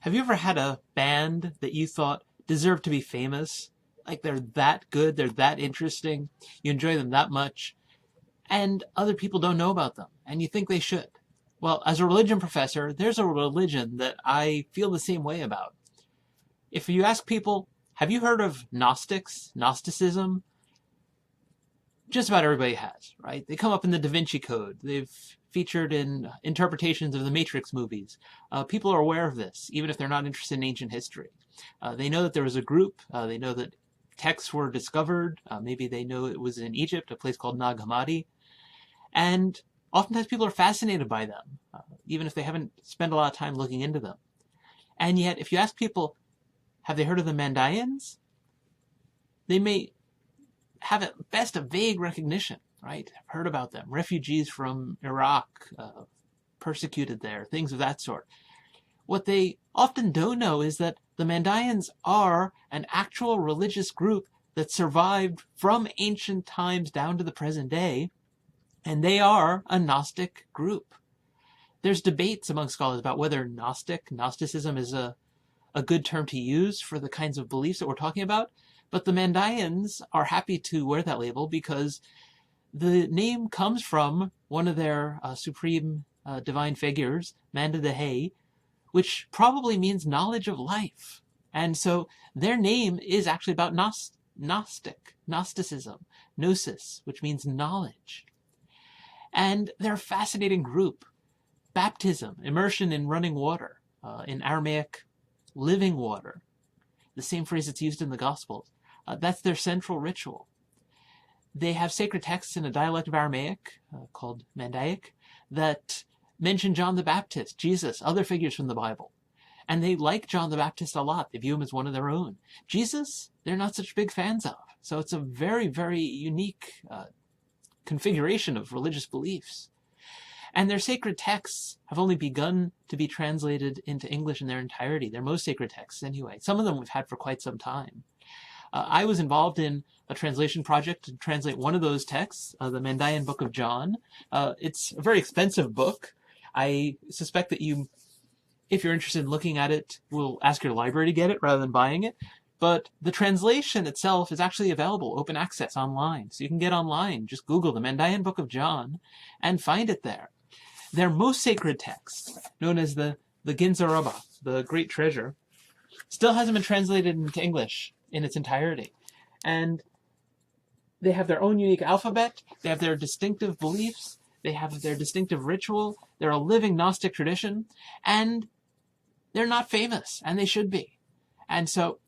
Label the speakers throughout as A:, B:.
A: Have you ever had a band that you thought deserved to be famous? Like they're that good, they're that interesting, you enjoy them that much, and other people don't know about them, and you think they should. Well, as a religion professor, there's a religion that I feel the same way about. If you ask people, have you heard of Gnostics, Gnosticism? Just about everybody has, right? They come up in the Da Vinci Code. They've featured in interpretations of the Matrix movies. People are aware of this, even if they're not interested in ancient history. They know that there was a group. They know that texts were discovered. Maybe they know it was in Egypt, a place called Nag Hammadi. And oftentimes people are fascinated by them, even if they haven't spent a lot of time looking into them. And yet, if you ask people, have they heard of the Mandaeans? They may have at best a vague recognition, right? I've heard about them. Refugees from Iraq, persecuted there, things of that sort. What they often don't know is that the Mandaeans are an actual religious group that survived from ancient times down to the present day, and they are a Gnostic group. There's debates among scholars about whether Gnosticism is a good term to use for the kinds of beliefs that we're talking about, but the Mandaeans are happy to wear that label because the name comes from one of their supreme divine figures, Manda the Hay, which probably means knowledge of life. And so their name is actually about Gnosticism, gnosis, which means knowledge. And they're a fascinating group. Baptism, immersion in running water, in Aramaic, living water, the same phrase that's used in the Gospels. That's their central ritual. They have sacred texts in a dialect of Aramaic called Mandaic that mention John the Baptist, Jesus, other figures from the Bible. And they like John the Baptist a lot. They view him as one of their own. Jesus, they're not such big fans of. So it's a very, very unique configuration of religious beliefs. And their sacred texts have only begun to be translated into English in their entirety. Their most sacred texts, anyway. Some of them we've had for quite some time. I was involved in a translation project to translate one of those texts, the Mandaean Book of John. It's a very expensive book. I suspect that you, if you're interested in looking at it, will ask your library to get it rather than buying it. But the translation itself is actually available, open access online. So you can get online, just Google the Mandaean Book of John and find it there. Their most sacred text, known as the Ginza Rabbah, the Great Treasure, still hasn't been translated into English in its entirety. And they have their own unique alphabet, they have their distinctive beliefs, they have their distinctive ritual, they're a living Gnostic tradition, and they're not famous, and they should be. And so,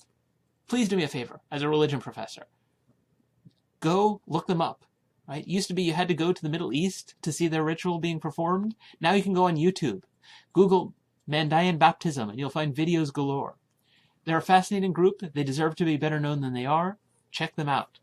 A: please do me a favor, as a religion professor. Go look them up. Right? It used to be you had to go to the Middle East to see their ritual being performed. Now you can go on YouTube. Google Mandaean baptism, and you'll find videos galore. They're a fascinating group. They deserve to be better known than they are. Check them out.